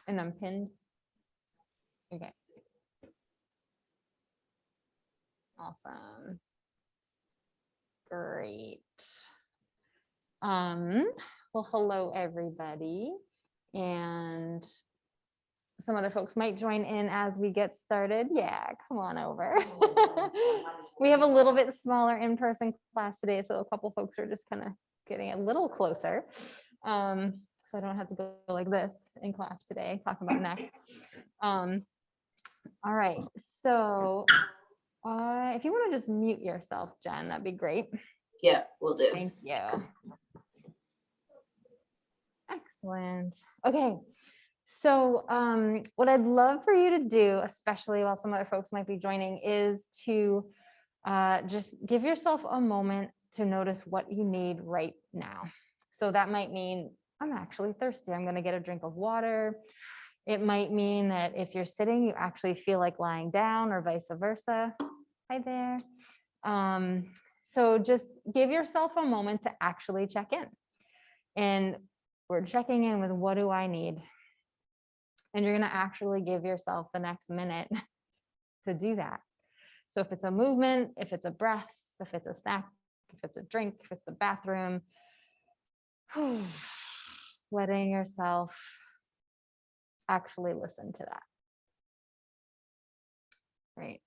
And I'm pinned. Okay. Awesome. Great. Well, hello everybody. And some other folks might join in as we get started. Yeah, come on over. We have a little bit smaller in-person class today, so a couple folks are just kind of getting a little closer. So I don't have to go like this in class today, talking about neck. All right, so if you want to just mute yourself, Jen, that'd be great. Yeah, we'll do. Thank you. Excellent. Okay. So what I'd love for you to do, especially while some other folks might be joining, is to just give yourself a moment to notice what you need right now. So that might mean, I'm actually thirsty. I'm going to get a drink of water. It might mean that if you're sitting, you actually feel like lying down, or vice versa. Hi there. So just give yourself a moment to actually check in. And we're checking in with, what do I need? And you're going to actually give yourself the next minute to do that. So if it's a movement, if it's a breath, if it's a snack, if it's a drink, if it's the bathroom, letting yourself actually listen to that. Right.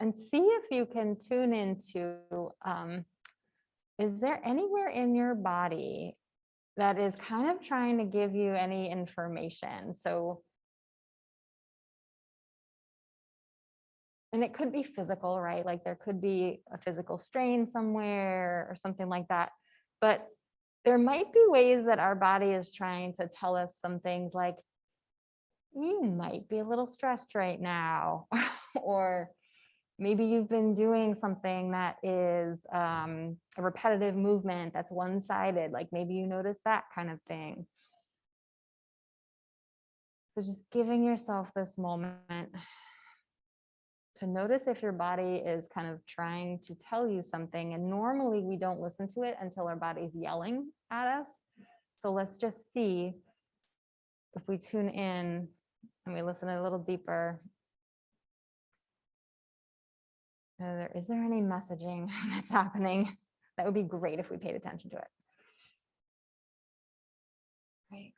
And see if you can tune into, is there anywhere in your body that is kind of trying to give you any information? So, and it could be physical, right? Like there could be a physical strain somewhere or something like that. But there might be ways that our body is trying to tell us some things like, you might be a little stressed right now, or maybe you've been doing something that is a repetitive movement that's one-sided, like maybe you notice that kind of thing. So just giving yourself this moment to notice if your body is kind of trying to tell you something. And normally we don't listen to it until our body's yelling at us. So let's just see if we tune in and we listen a little deeper. Is there any messaging that's happening? That would be great if we paid attention to it. Right.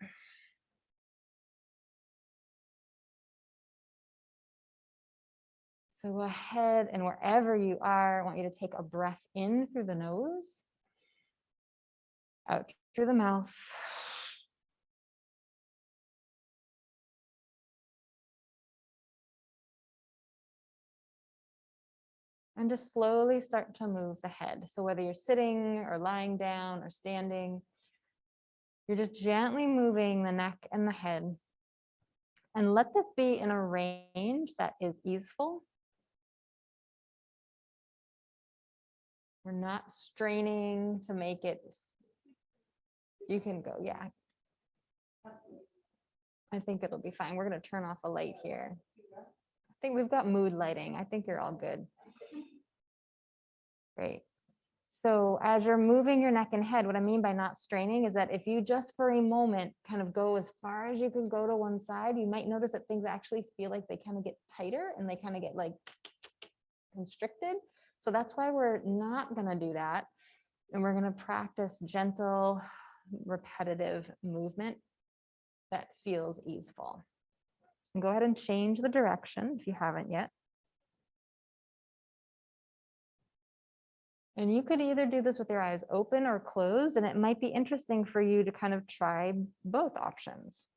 So go ahead, and wherever you are, I want you to take a breath in through the nose, out through the mouth. And just slowly start to move the head. So whether you're sitting or lying down or standing, you're just gently moving the neck and the head. And let this be in a range that is easeful. We're not straining to make it. You can go, yeah. I think it'll be fine. We're going to turn off a light here. I think we've got mood lighting. I think you're all good. Great. So as you're moving your neck and head, what I mean by not straining is that if you just for a moment kind of go as far as you can go to one side, you might notice that things actually feel like they kind of get tighter and they kind of get like constricted. So that's why we're not going to do that. And we're going to practice gentle, repetitive movement that feels easeful. And go ahead and change the direction if you haven't yet. And you could either do this with your eyes open or closed, and it might be interesting for you to kind of try both options.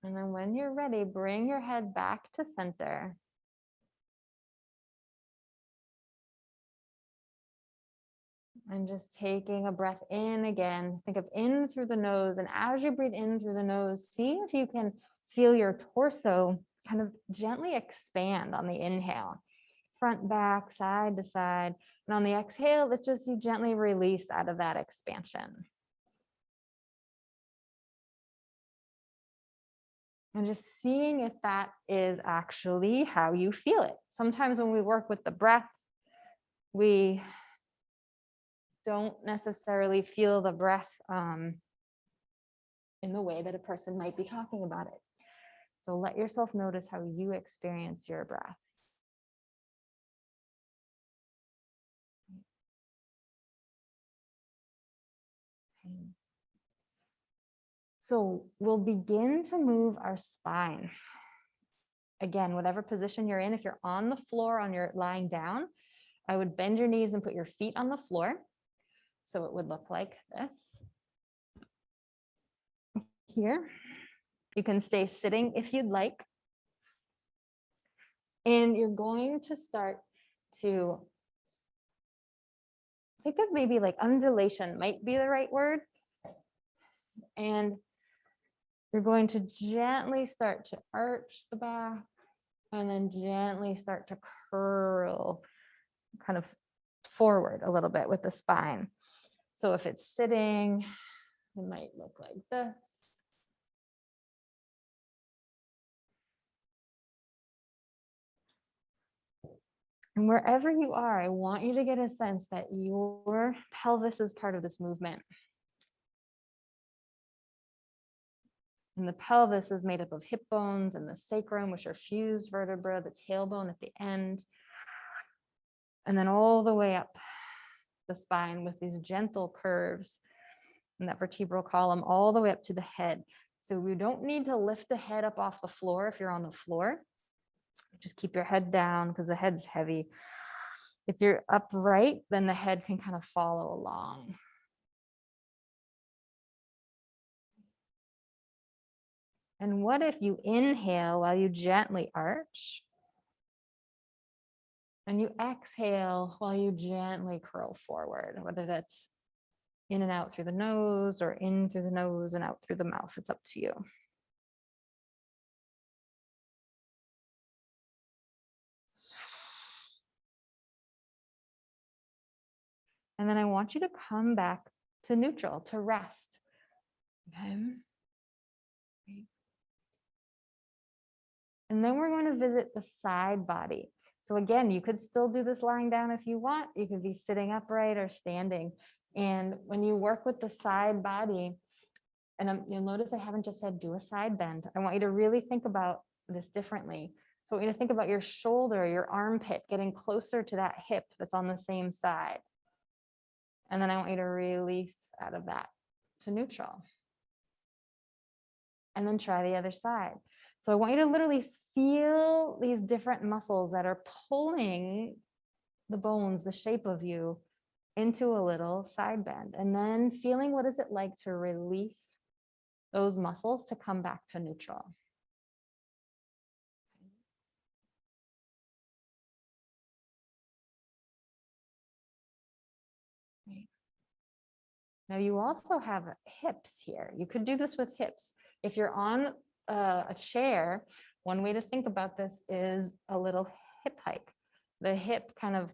And then when you're ready, bring your head back to center. And just taking a breath in again. Think of in through the nose. And as you breathe in through the nose, see if you can feel your torso kind of gently expand on the inhale. Front, back, side to side. And on the exhale, let's just you gently release out of that expansion. And just seeing if that is actually how you feel it. Sometimes when we work with the breath, we don't necessarily feel the breath in the way that a person might be talking about it. So let yourself notice how you experience your breath. Okay. So we'll begin to move our spine. Again, whatever position you're in, if you're on the floor, on your lying down, I would bend your knees and put your feet on the floor. So it would look like this. Here. You can stay sitting if you'd like. And you're going to start to think of maybe like undulation might be the right word. And you're going to gently start to arch the back and then gently start to curl kind of forward a little bit with the spine. So if it's sitting, it might look like this. And wherever you are, I want you to get a sense that your pelvis is part of this movement. And the pelvis is made up of hip bones and the sacrum, which are fused vertebra, the tailbone at the end, and then all the way up the spine with these gentle curves in that vertebral column, all the way up to the head. So we don't need to lift the head up off the floor if you're on the floor. Just keep your head down because the head's heavy. If you're upright, then the head can kind of follow along. And what if you inhale while you gently arch? And you exhale while you gently curl forward, whether that's in and out through the nose or in through the nose and out through the mouth. It's up to you. And then I want you to come back to neutral, to rest. Okay. And then we're going to visit the side body. So again, you could still do this lying down if you want. You could be sitting upright or standing. And when you work with the side body, and you'll notice I haven't just said do a side bend. I want you to really think about this differently. So I want you to think about your shoulder, your armpit, getting closer to that hip that's on the same side. And then I want you to release out of that to neutral. And then try the other side. So I want you to literally feel these different muscles that are pulling the bones, the shape of you, into a little side bend. And then feeling what is it like to release those muscles to come back to neutral. Now you also have hips here. You could do this with hips. If you're on a chair, one way to think about this is a little hip hike. The hip kind of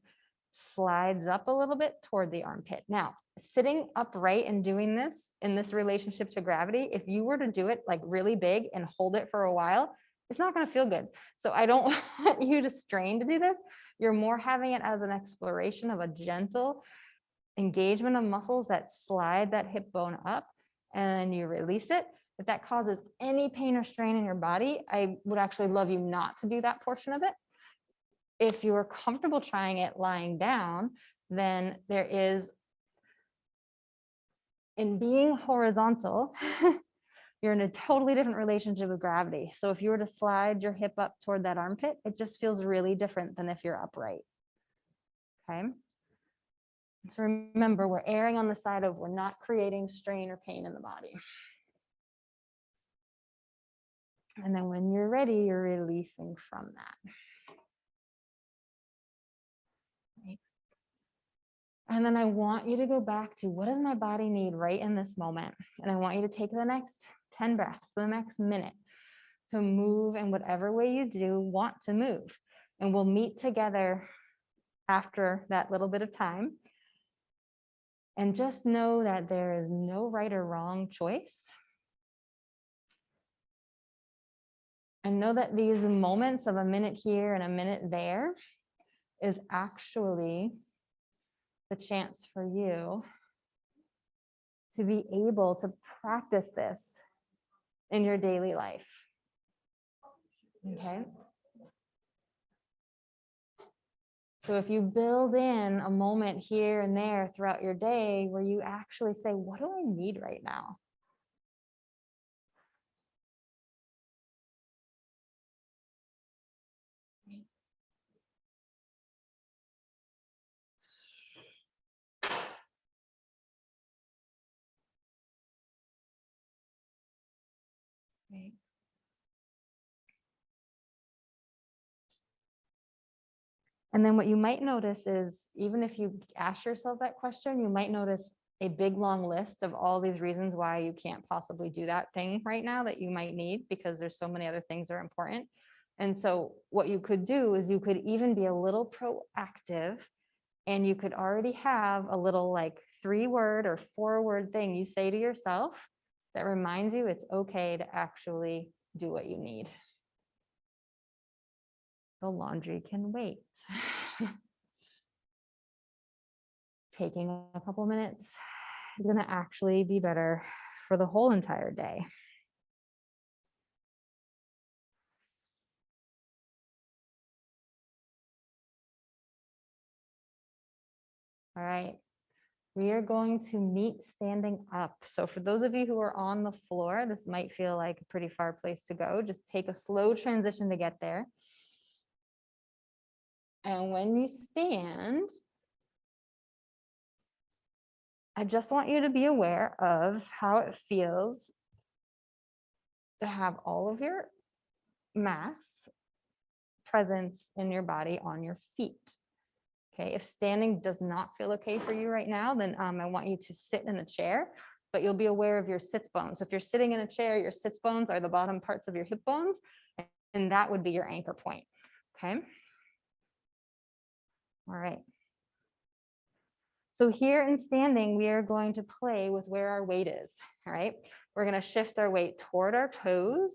slides up a little bit toward the armpit. Now, sitting upright and doing this in this relationship to gravity, if you were to do it like really big and hold it for a while, it's not going to feel good. So I don't want you to strain to do this. You're more having it as an exploration of a gentle engagement of muscles that slide that hip bone up, and you release it. If that causes any pain or strain in your body, I would actually love you not to do that portion of it. If you're comfortable trying it lying down, then there is, in being horizontal, you're in a totally different relationship with gravity. So if you were to slide your hip up toward that armpit, it just feels really different than if you're upright. Okay. So remember, we're erring on the side of we're not creating strain or pain in the body. And then when you're ready, you're releasing from that. Right. And then I want you to go back to what does my body need right in this moment? And I want you to take the next 10 breaths, the next minute, to move in whatever way you do want to move. And we'll meet together after that little bit of time. And just know that there is no right or wrong choice. And know that these moments of a minute here and a minute there is actually the chance for you to be able to practice this in your daily life. Okay. So if you build in a moment here and there throughout your day where you actually say, what do I need right now? Right. And then what you might notice is, even if you ask yourself that question, you might notice a big long list of all these reasons why you can't possibly do that thing right now that you might need, because there's so many other things that are important. And so what you could do is you could even be a little proactive, and you could already have a little like 3-word or 4-word thing you say to yourself that reminds you it's okay to actually do what you need. The laundry can wait. Taking a couple minutes is going to actually be better for the whole entire day. All right. We are going to meet standing up. So for those of you who are on the floor, this might feel like a pretty far place to go. Just take a slow transition to get there. And when you stand, I just want you to be aware of how it feels to have all of your mass presence in your body on your feet. Okay, if standing does not feel okay for you right now, then I want you to sit in a chair, but you'll be aware of your sits bones. So if you're sitting in a chair, your sits bones are the bottom parts of your hip bones, and that would be your anchor point. Okay. All right. So here in standing, we are going to play with where our weight is. All right. We're going to shift our weight toward our toes,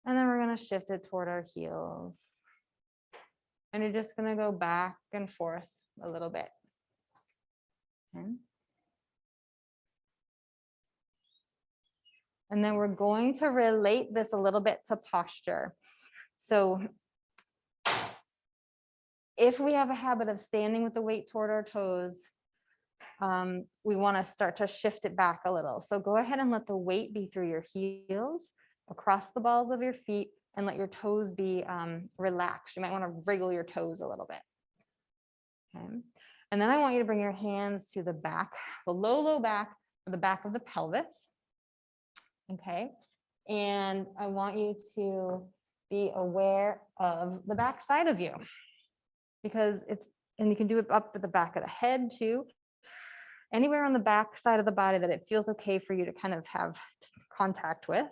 and then we're going to shift it toward our heels. And you're just going to go back and forth a little bit. Okay. And then we're going to relate this a little bit to posture. So if we have a habit of standing with the weight toward our toes, we want to start to shift it back a little. So go ahead and let the weight be through your heels, across the balls of your feet, and let your toes be relaxed. You might want to wriggle your toes a little bit. Okay. And then I want you to bring your hands to the back, the low back, or the back of the pelvis. Okay. And I want you to be aware of the back side of you, because and you can do it up at the back of the head too. Anywhere on the back side of the body that it feels okay for you to kind of have contact with.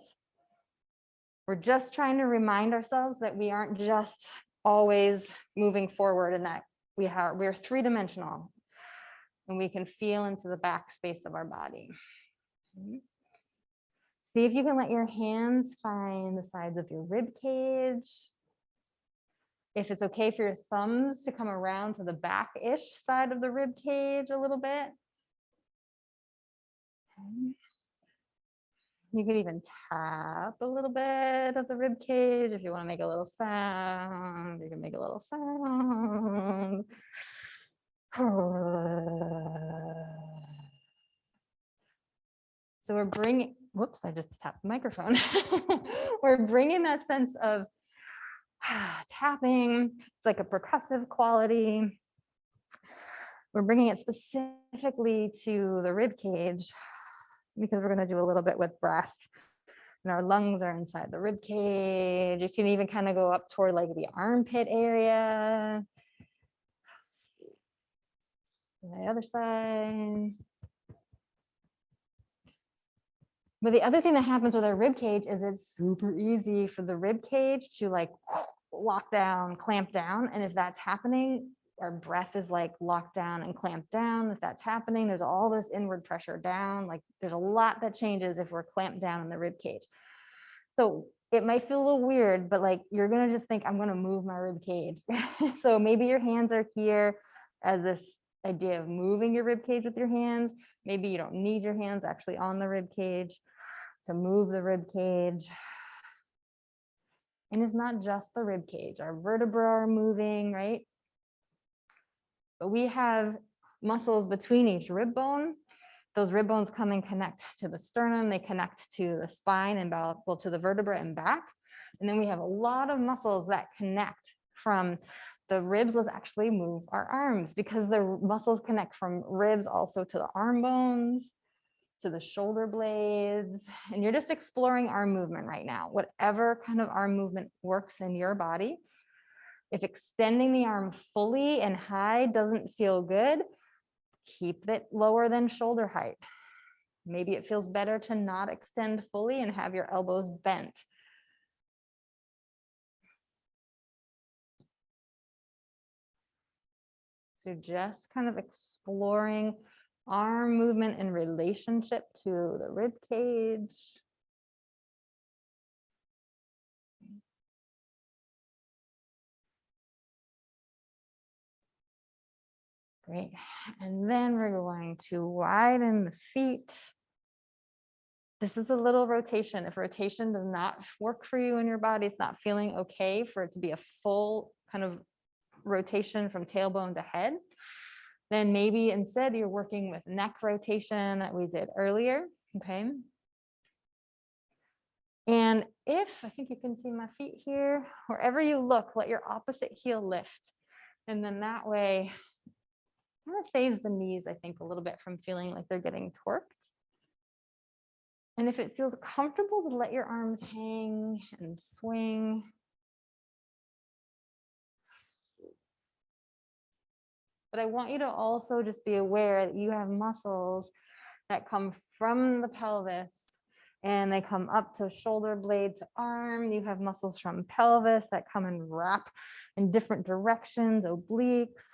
We're just trying to remind ourselves that we aren't just always moving forward, and that we're 3-dimensional, and we can feel into the back space of our body. Okay. See if you can let your hands find the sides of your rib cage. If it's okay for your thumbs to come around to the back-ish side of the rib cage a little bit. Okay. You could even tap a little bit of the rib cage if you want to make a little sound. You can make a little sound. So we're bringing, whoops, I just tapped the microphone. We're bringing that sense of tapping. It's like a percussive quality. We're bringing it specifically to the rib cage, because we're going to do a little bit with breath. And our lungs are inside the rib cage. You can even kind of go up toward like the armpit area. And the other side. But the other thing that happens with our rib cage is it's super easy for the rib cage to like lock down, clamp down. And if that's happening, our breath is like locked down and clamped down. If that's happening, there's all this inward pressure down. Like there's a lot that changes if we're clamped down in the rib cage. So it might feel a little weird, but like you're gonna just think, I'm gonna move my rib cage. So maybe your hands are here as this idea of moving your rib cage with your hands. Maybe you don't need your hands actually on the rib cage to move the rib cage. And it's not just the rib cage. Our vertebrae are moving, right? But we have muscles between each rib bone. Those rib bones come and connect to the sternum. They connect to the spine and well, to the vertebra and back. And then we have a lot of muscles that connect from the ribs. Let's actually move our arms because the muscles connect from ribs also to the arm bones, to the shoulder blades. And you're just exploring arm movement right now. Whatever kind of arm movement works in your body. If extending the arm fully and high doesn't feel good, keep it lower than shoulder height. Maybe it feels better to not extend fully and have your elbows bent. So just kind of exploring arm movement in relationship to the rib cage. Great. And then we're going to widen the feet. This is a little rotation. If rotation does not work for you in your body, it's not feeling okay for it to be a full kind of rotation from tailbone to head, then maybe instead you're working with neck rotation that we did earlier, okay? And if, I think you can see my feet here, wherever you look, let your opposite heel lift. And then that way, kind of saves the knees, I think, a little bit from feeling like they're getting torqued. And if it feels comfortable to let your arms hang and swing. But I want you to also just be aware that you have muscles that come from the pelvis and they come up to shoulder blade to arm. You have muscles from pelvis that come and wrap in different directions, obliques,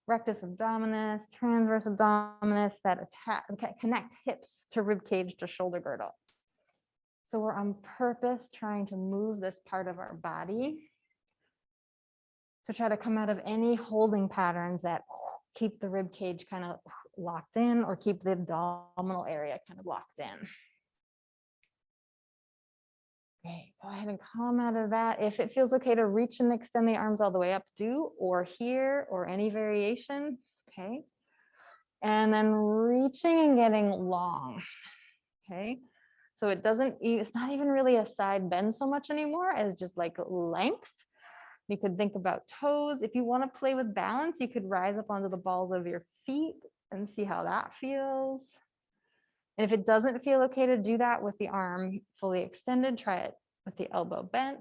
rectus abdominis, transverse abdominis that connect hips to rib cage to shoulder girdle. So we're on purpose trying to move this part of our body to try to come out of any holding patterns that keep the rib cage kind of locked in or keep the abdominal area kind of locked in. Okay, go ahead and come out of that. If it feels okay to reach and extend the arms all the way up, do, or here, or any variation, okay? And then reaching and getting long, okay? So it doesn't, it's not even really a side bend so much anymore as just like length. You could think about toes. If you want to play with balance, you could rise up onto the balls of your feet and see how that feels. And if it doesn't feel okay to do that with the arm fully extended, try it with the elbow bent.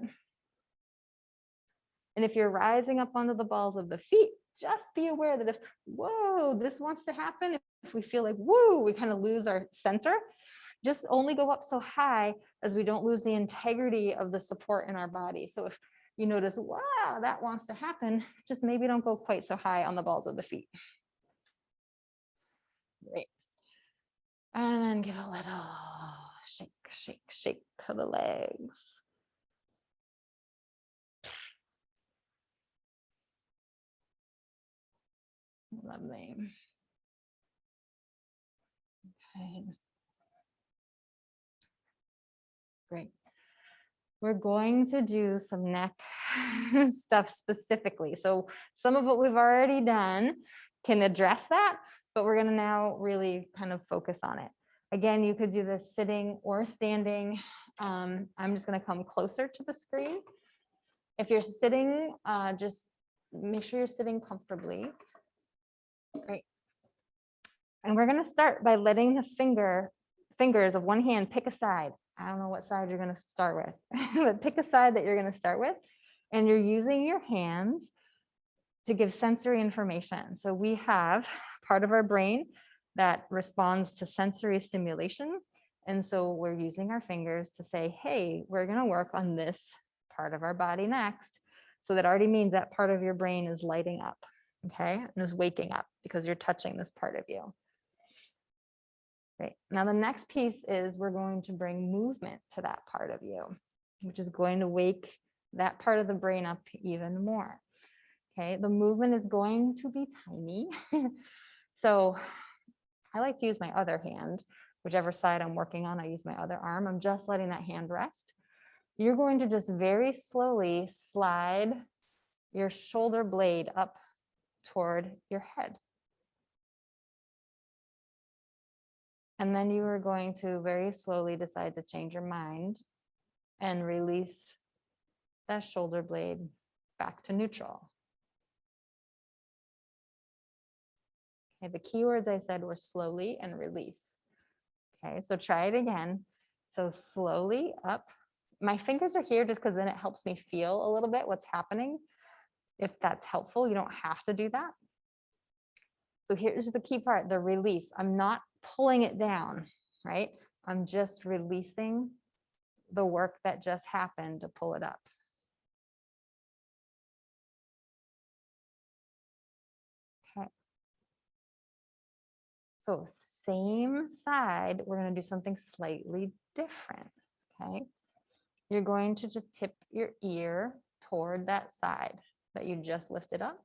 And if you're rising up onto the balls of the feet, just be aware that if, whoa, this wants to happen, if we feel like, whoa, we kind of lose our center, just only go up so high as we don't lose the integrity of the support in our body. So if you notice, wow, that wants to happen, just maybe don't go quite so high on the balls of the feet. Great. And then give a little shake, shake, shake of the legs. Lovely. Okay. Great. We're going to do some neck stuff specifically. So some of what we've already done can address that, but we're going to now really kind of focus on it. Again, you could do this sitting or standing. I'm just going to come closer to the screen. If you're sitting, just make sure you're sitting comfortably. Great. And we're going to start by letting the fingers of one hand pick a side. I don't know what side you're going to start with, but pick a side that you're going to start with. And you're using your hands to give sensory information. So we have part of our brain that responds to sensory stimulation. And so we're using our fingers to say, hey, we're going to work on this part of our body next. So that already means that part of your brain is lighting up, okay, and is waking up because you're touching this part of you. Great. Now the next piece is we're going to bring movement to that part of you. which is going to wake that part of the brain up even more. Okay, the movement is going to be tiny. So I like to use my other hand, whichever side I'm working on, I use my other arm. I'm just letting that hand rest. You're going to just very slowly slide your shoulder blade up toward your head. And then you are going to very slowly decide to change your mind and release that shoulder blade back to neutral. Okay, the keywords I said were slowly and release. Okay, so try it again. So slowly up. My fingers are here just because then it helps me feel a little bit what's happening. If that's helpful, you don't have to do that. So here's the key part, the release. I'm not pulling it down, right? I'm just releasing the work that just happened to pull it up. Okay. So same side, we're going to do something slightly different. Okay. You're going to just tip your ear toward that side that you just lifted up.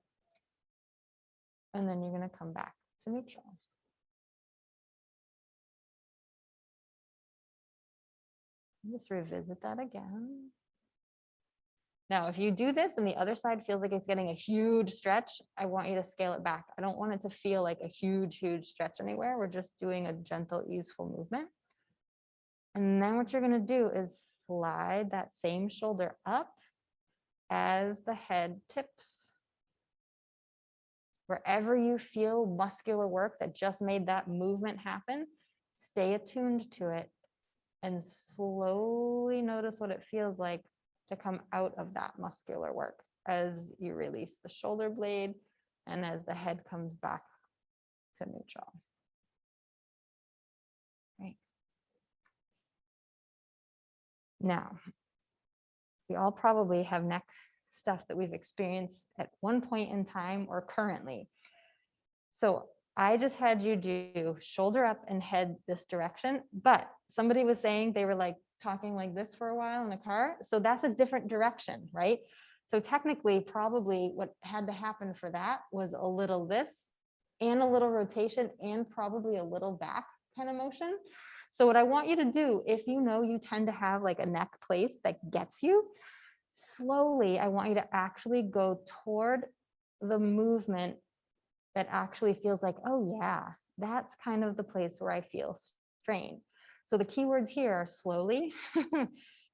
And then you're going to come back to neutral. Just revisit that again. Now, if you do this and the other side feels like it's getting a huge stretch, I want you to scale it back. I don't want it to feel like a huge stretch anywhere. We're just doing a gentle, easeful movement. And then what you're going to do is slide that same shoulder up as the head tips. Wherever you feel muscular work that just made that movement happen, stay attuned to it and slowly notice what it feels like to come out of that muscular work as you release the shoulder blade and as the head comes back to neutral. Right. Now, we all probably have neck stuff that we've experienced at one point in time or currently. So I just had you do shoulder up and head this direction, but somebody was saying they were like talking like this for a while in a car. So that's a different direction, right? So technically, probably what had to happen for that was a little this and a little rotation and probably a little back kind of motion. So what I want you to do, if you know you tend to have like a neck place that gets you, slowly, I want you to actually go toward the movement that actually feels like, oh yeah, that's kind of the place where I feel strain. So the keywords here are slowly,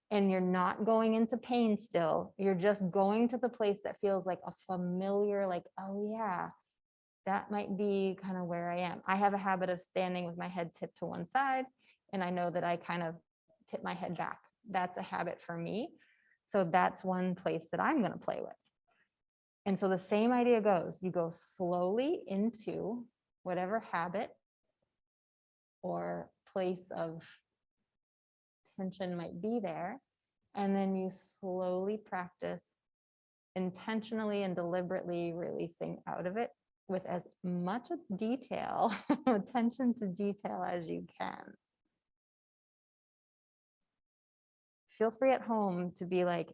and you're not going into pain still. You're just going to the place that feels like a familiar, like, oh yeah, that might be kind of where I am. I have a habit of standing with my head tipped to one side, and I know that I kind of tip my head back. That's a habit for me. So that's one place that I'm going to play with. And so the same idea goes, you go slowly into whatever habit or place of tension might be there. And then you slowly practice intentionally and deliberately releasing out of it with as much detail, attention to detail as you can. Feel free at home to be like,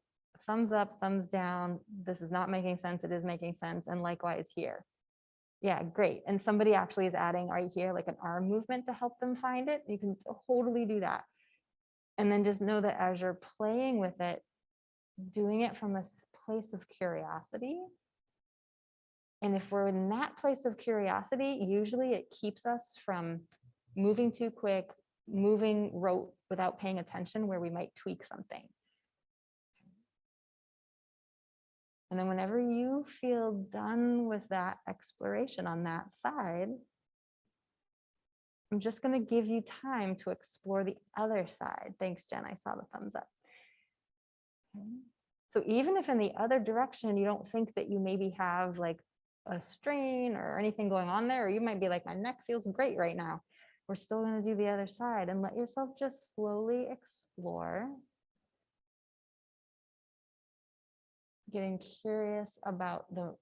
thumbs up, thumbs down. This is not making sense. It is making sense. And likewise here. Yeah, great. And somebody actually is adding right here, like an arm movement to help them find it. You can totally do that. And then just know that as you're playing with it, doing it from a place of curiosity. And if we're in that place of curiosity, usually it keeps us from moving too quick, moving rote without paying attention where we might tweak something. And then whenever you feel done with that exploration on that side, I'm just going to give you time to explore the other side. Thanks, Jen. I saw the thumbs up. Okay. So even if in the other direction, you don't think that you maybe have like a strain or anything going on there, or you might be like, my neck feels great right now. We're still going to do the other side and let yourself just slowly explore. Getting curious about the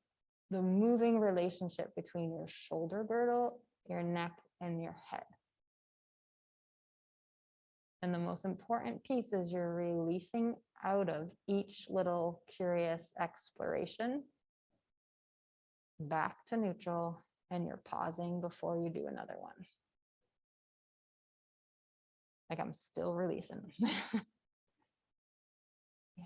moving relationship between your shoulder girdle, your neck, and your head. And the most important piece is you're releasing out of each little curious exploration back to neutral, and you're pausing before you do another one. Like I'm still releasing. Yeah.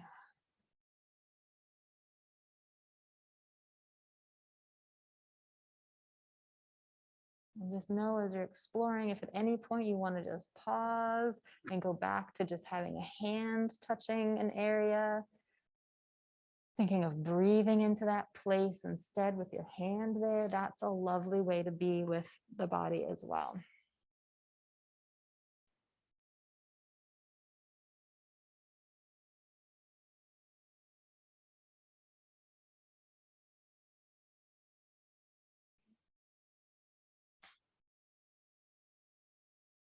And just know as you're exploring, if at any point you want to just pause and go back to just having a hand touching an area, thinking of breathing into that place instead with your hand there, that's a lovely way to be with the body as well.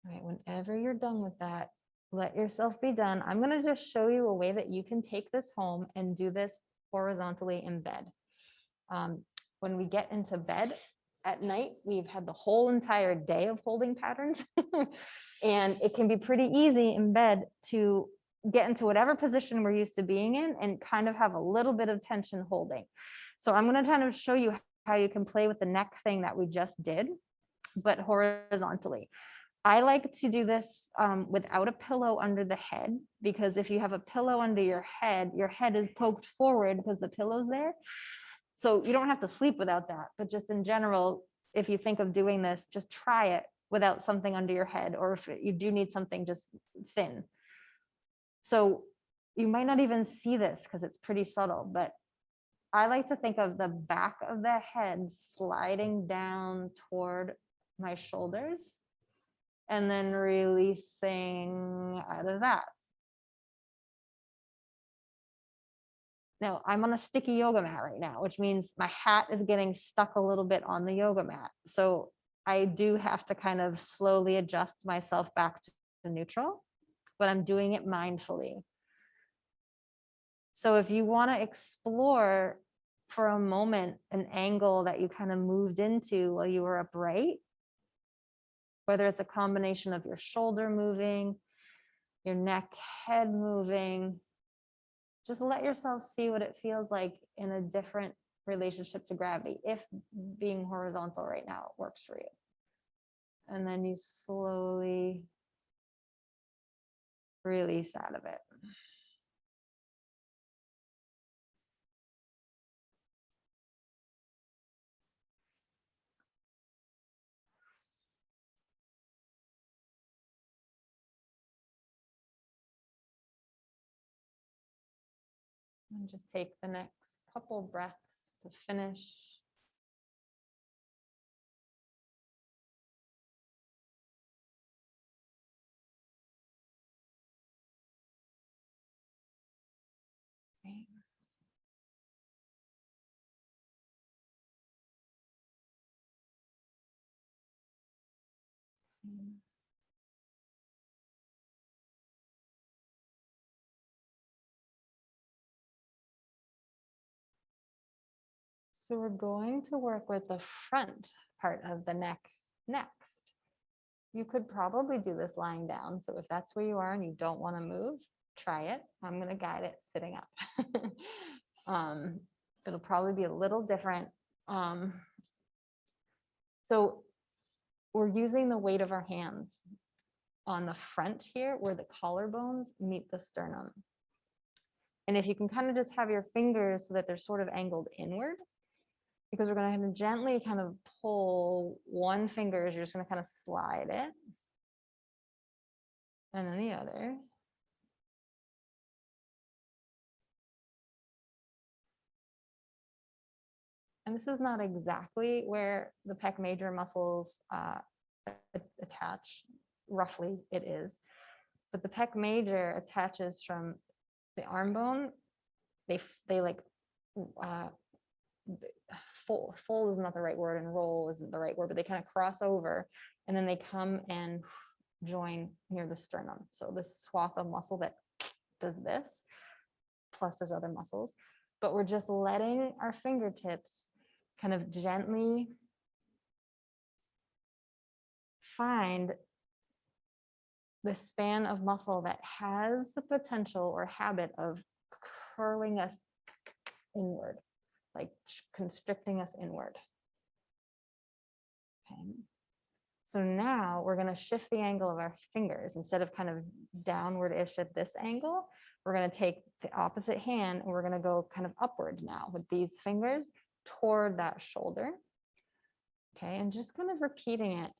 All right, whenever you're done with that, let yourself be done. I'm going to just show you a way that you can take this home and do this horizontally in bed. When we get into bed at night, we've had the whole entire day of holding patterns, and it can be pretty easy in bed to get into whatever position we're used to being in and kind of have a little bit of tension holding. So I'm going to kind of show you how you can play with the neck thing that we just did, but horizontally. I like to do this without a pillow under the head, because if you have a pillow under your head is poked forward because the pillow's there. So you don't have to sleep without that. But just in general, if you think of doing this, just try it without something under your head, or if you do need something just thin. So you might not even see this because it's pretty subtle, but I like to think of the back of the head sliding down toward my shoulders, and then releasing out of that. Now I'm on a sticky yoga mat right now, which means my hat is getting stuck a little bit on the yoga mat. So I do have to kind of slowly adjust myself back to neutral, but I'm doing it mindfully. So if you want to explore for a moment an angle that you kind of moved into while you were upright, whether it's a combination of your shoulder moving, your neck, head moving, just let yourself see what it feels like in a different relationship to gravity, if being horizontal right now works for you. And then you slowly release out of it. And just take the next couple breaths to finish. Okay. So we're going to work with the front part of the neck next. You could probably do this lying down. So if that's where you are and you don't want to move, try it. I'm going to guide it sitting up. It'll probably be a little different. So we're using the weight of our hands on the front here where the collarbones meet the sternum. And if you can kind of just have your fingers so that they're sort of angled inward, because we're going to gently kind of pull one finger, you're just going to kind of slide it, and then the other. And this is not exactly where the pec major muscles attach. Roughly it is, but the pec major attaches from the arm bone. They like fold is not the right word, and roll isn't the right word, but they kind of cross over, and then they come and join near the sternum. So this swath of muscle that does this, plus there's other muscles, but we're just letting our fingertips kind of gently find the span of muscle that has the potential or habit of curling us inward, like constricting us inward. Okay. So now we're going to shift the angle of our fingers. Instead of kind of downward-ish at this angle, we're going to take the opposite hand and we're going to go kind of upward now with these fingers toward that shoulder. Okay, and just kind of repeating it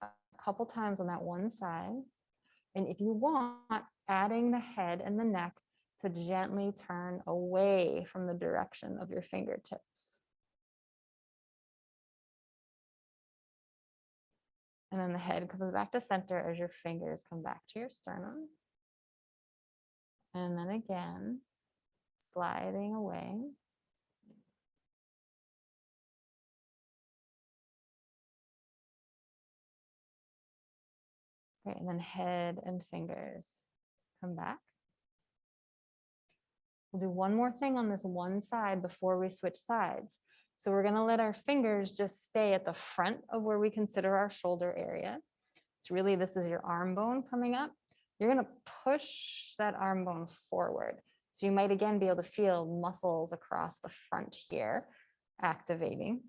a couple times on that one side. And if you want, adding the head and the neck to gently turn away from the direction of your fingertips. And then the head comes back to center as your fingers come back to your sternum. And then again, sliding away. Great, and then head and fingers come back. We'll do one more thing on this one side before we switch sides. So we're going to let our fingers just stay at the front of where we consider our shoulder area. It's really, this is your arm bone coming up. You're going to push that arm bone forward. So you might again be able to feel muscles across the front here activating.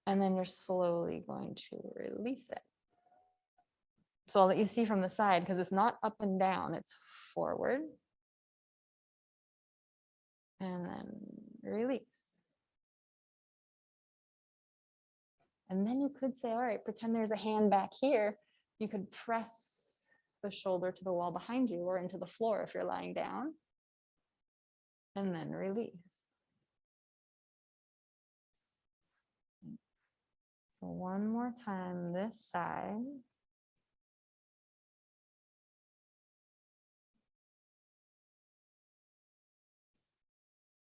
And then you're slowly going to release it. So I'll let you see from the side because it's not up and down, it's forward. And then release. And then you could say, all right, pretend there's a hand back here. You could press the shoulder to the wall behind you or into the floor if you're lying down. And then release. So one more time, this side.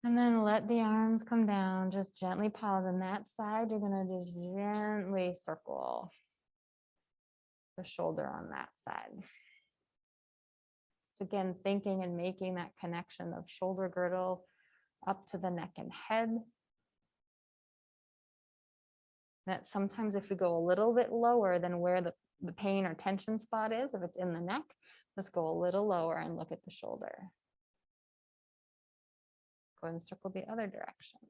And then let the arms come down, just gently pause. On that side, you're going to just gently circle the shoulder on that side. So again, thinking and making that connection of shoulder girdle up to the neck and head. That sometimes if we go a little bit lower than where the pain or tension spot is, if it's in the neck, let's go a little lower and look at the shoulder. Go ahead and circle the other direction.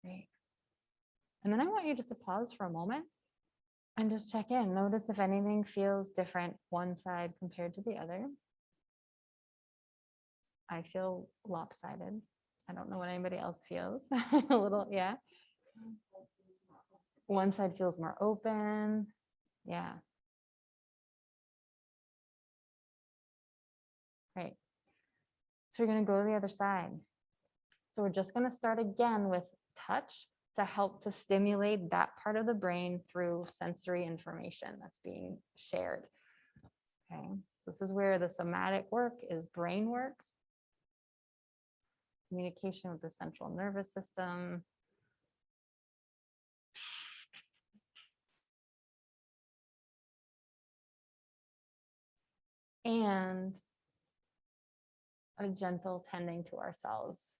Great. And then I want you just to pause for a moment and just check in. Notice if anything feels different one side compared to the other. I feel lopsided. I don't know what anybody else feels. A little, yeah. One side feels more open. Yeah. Great. So we're going to go to the other side. So we're just going to start again with touch to help to stimulate that part of the brain through sensory information that's being shared. Okay. So this is where the somatic work is brain work. Communication with the central nervous system. And a gentle tending to ourselves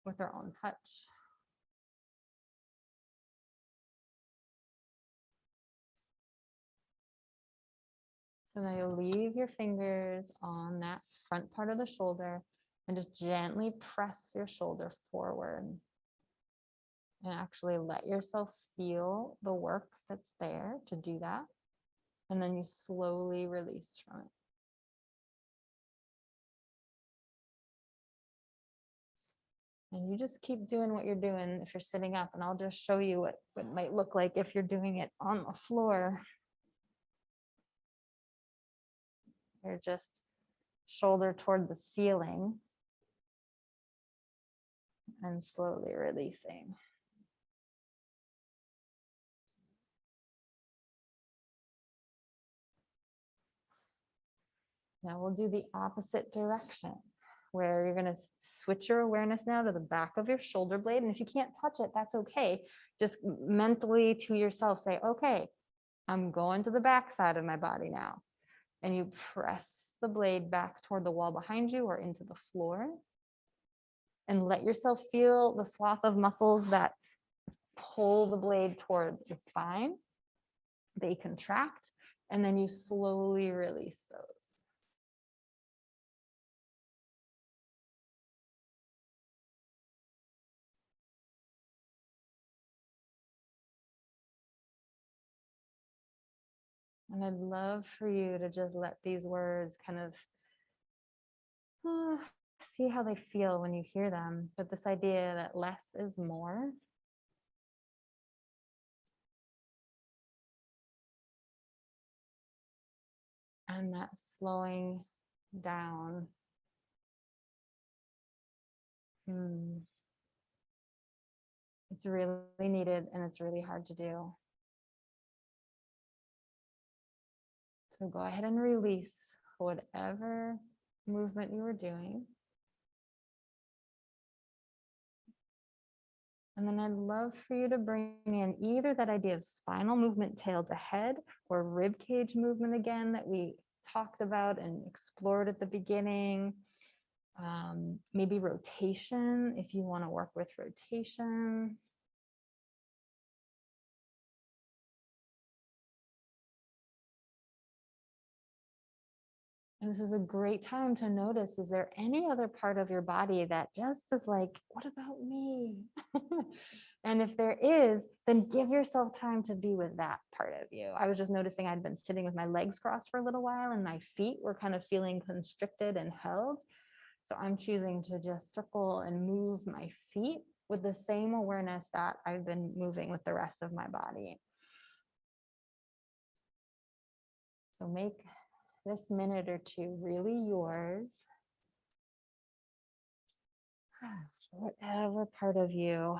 with our own touch. So now you'll leave your fingers on that front part of the shoulder and just gently press your shoulder forward. And actually let yourself feel the work that's there to do that. And then you slowly release from it. And you just keep doing what you're doing if you're sitting up, and I'll just show you what it might look like if you're doing it on the floor. You're just shoulder toward the ceiling and slowly releasing. Now we'll do the opposite direction, where you're going to switch your awareness now to the back of your shoulder blade. And if you can't touch it, that's okay. Just mentally to yourself say, okay, I'm going to the back side of my body now. And you press the blade back toward the wall behind you or into the floor. and let yourself feel the swath of muscles that pull the blade toward the spine. They contract, and then you slowly release those. And I'd love for you to just let these words kind of see how they feel when you hear them. But this idea that less is more. And that slowing down. It's really needed, and it's really hard to do. So go ahead and release whatever movement you were doing. And then I'd love for you to bring in either that idea of spinal movement, tail to head, or rib cage movement again that we talked about and explored at the beginning. Maybe rotation, if you want to work with rotation. And this is a great time to notice, is there any other part of your body that just is like, what about me? And if there is, then give yourself time to be with that part of you. I was just noticing I'd been sitting with my legs crossed for a little while, and my feet were kind of feeling constricted and held. So I'm choosing to just circle and move my feet with the same awareness that I've been moving with the rest of my body. So make this minute or two really yours. Whatever part of you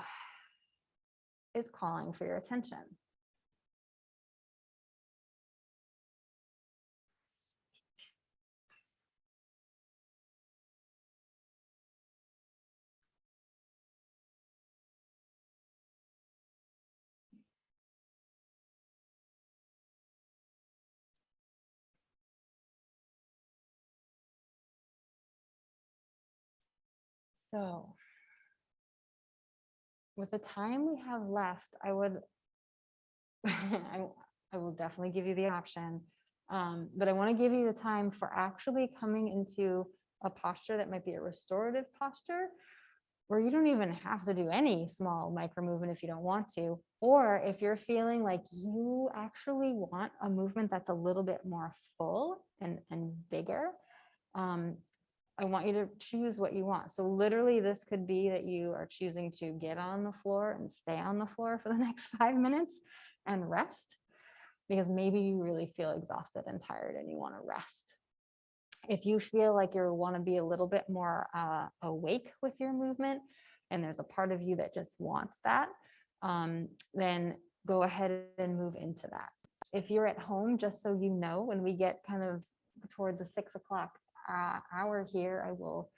is calling for your attention. So, with the time we have left, I would, I will definitely give you the option, but I want to give you the time for actually coming into a posture that might be a restorative posture, where you don't even have to do any small micro movement if you don't want to, or if you're feeling like you actually want a movement that's a little bit more full and bigger. I want you to choose what you want. So literally this could be that you are choosing to get on the floor and stay on the floor for the next 5 minutes and rest, because maybe you really feel exhausted and tired and you want to rest. If you feel like you want to be a little bit more awake with your movement, and there's a part of you that just wants that, then go ahead and move into that. If you're at home, just so you know, when we get kind of toward the 6 o'clock hour here, I will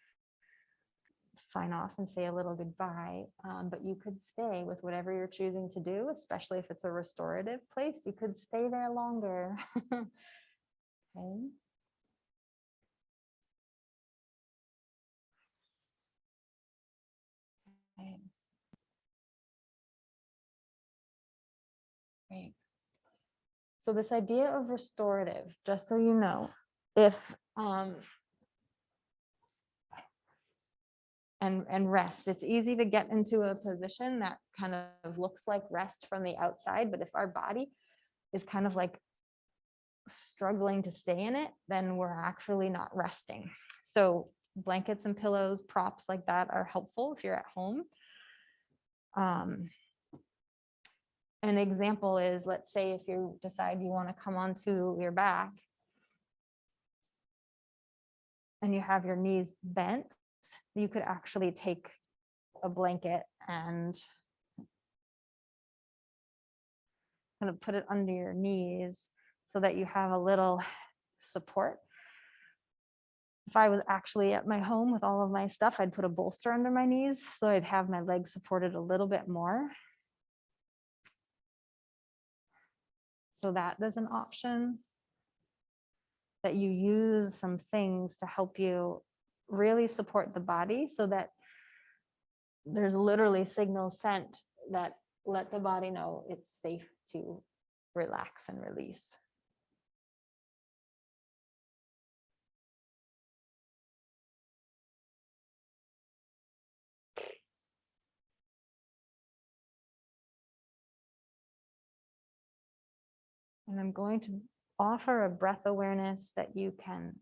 sign off and say a little goodbye, but you could stay with whatever you're choosing to do, especially if it's a restorative place. You could stay there longer. Okay. Okay. Great. So this idea of restorative, just so you know, if and rest, it's easy to get into a position that kind of looks like rest from the outside, but if our body is kind of like struggling to stay in it, then we're actually not resting. So blankets and pillows, props like that are helpful if you're at home. An example is, let's say if you decide you want to come onto your back and you have your knees bent, you could actually take a blanket and kind of put it under your knees so that you have a little support. If I was actually at my home with all of my stuff, I'd put a bolster under my knees so I'd have my legs supported a little bit more. So that is an option, that you use some things to help you really support the body so that there's literally signals sent that let the body know it's safe to relax and release. And I'm going to offer a breath awareness that you can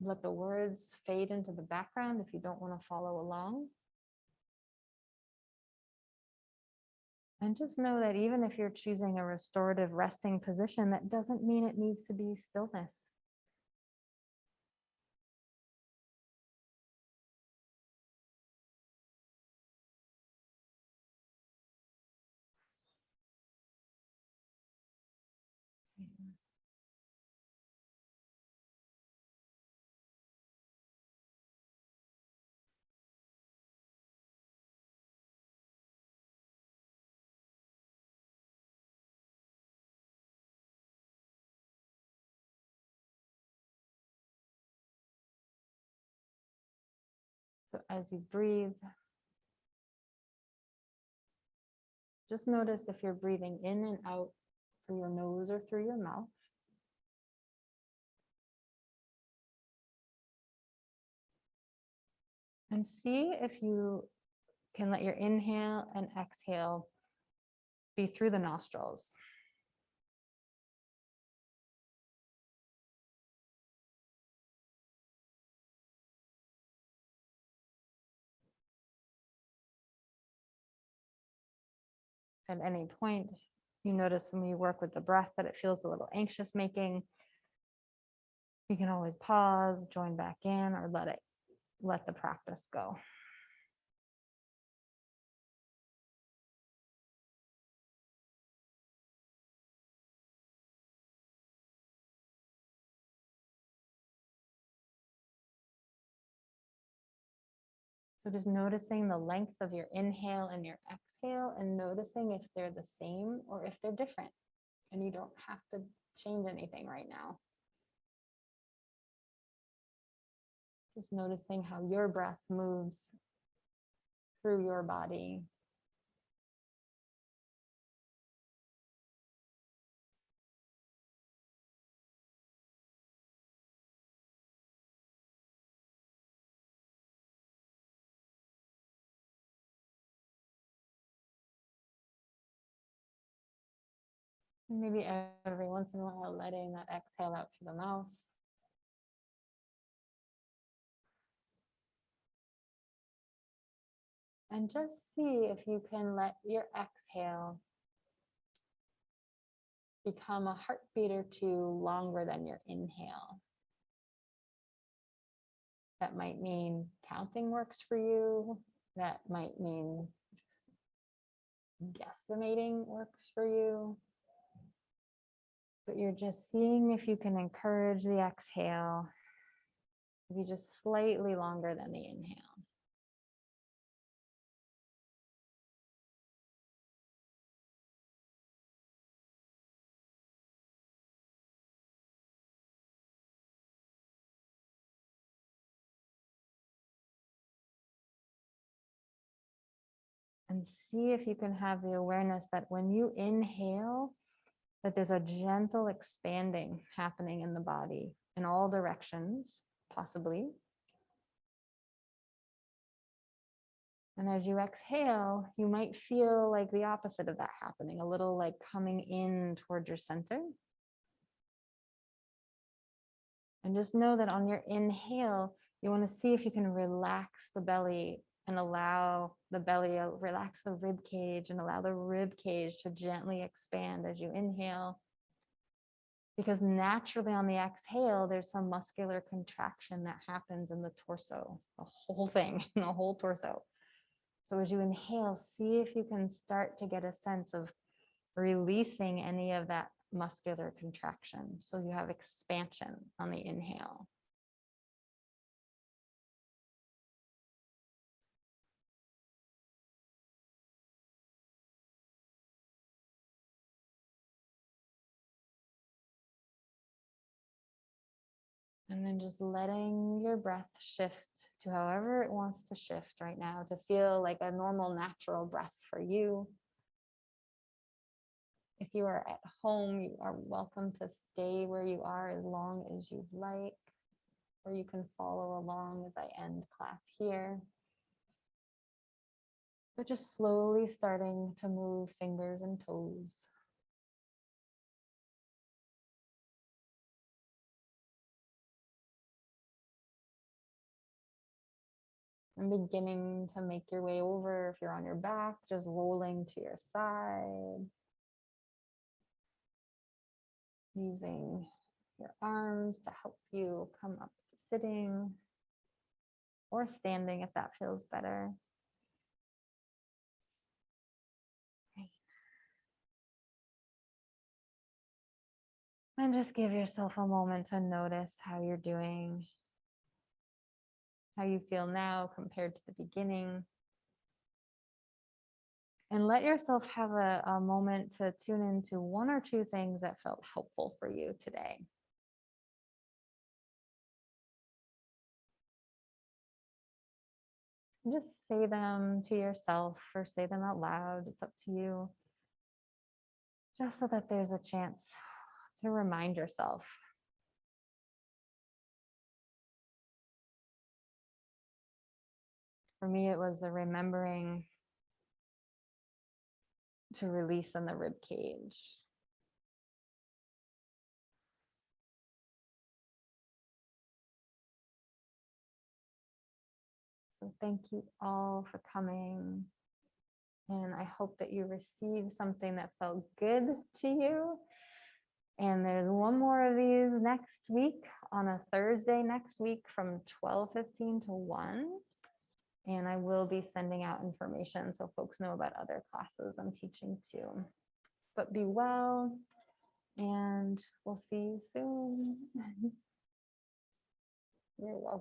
let the words fade into the background if you don't want to follow along. And just know that even if you're choosing a restorative resting position, that doesn't mean it needs to be stillness. So as you breathe, just notice if you're breathing in and out through your nose or through your mouth. And see if you can let your inhale and exhale be through the nostrils. At any point, you notice when you work with the breath that it feels a little anxious making, you can always pause, join back in, or let the practice go. So just noticing the length of your inhale and your exhale, and noticing if they're the same or if they're different. And you don't have to change anything right now. Just noticing how your breath moves through your body. And maybe every once in a while, letting that exhale out through the mouth. And just see if you can let your exhale become a heartbeat or two longer than your inhale. That might mean counting works for you. That might mean just guesstimating works for you. But you're just seeing if you can encourage the exhale to be just slightly longer than the inhale. And see if you can have the awareness that when you inhale, that there's a gentle expanding happening in the body in all directions, possibly. And as you exhale, you might feel like the opposite of that happening, a little like coming in towards your center. And just know that on your inhale, you want to see if you can relax the belly and allow the belly, relax the rib cage and allow the rib cage to gently expand as you inhale. Because naturally on the exhale, there's some muscular contraction that happens in the torso, the whole thing, the whole torso. So as you inhale, see if you can start to get a sense of releasing any of that muscular contraction. So you have expansion on the inhale. And then just letting your breath shift to however it wants to shift right now, to feel like a normal, natural breath for you. If you are at home, you are welcome to stay where you are as long as you'd like, or you can follow along as I end class here. But just slowly starting to move fingers and toes. And beginning to make your way over. If you're on your back, just rolling to your side. Using your arms to help you come up to sitting or standing if that feels better. Great. And just give yourself a moment to notice how you're doing, how you feel now compared to the beginning. And let yourself have a moment to tune into one or two things that felt helpful for you today. Just say them to yourself or say them out loud. It's up to you. Just so that there's a chance to remind yourself. For me, it was the remembering to release in the rib cage. So thank you all for coming. And I hope that you received something that felt good to you. And there's one more of these next week on a Thursday next week from 12:15 to 1. And I will be sending out information so folks know about other classes I'm teaching too. But be well, and we'll see you soon. You're welcome.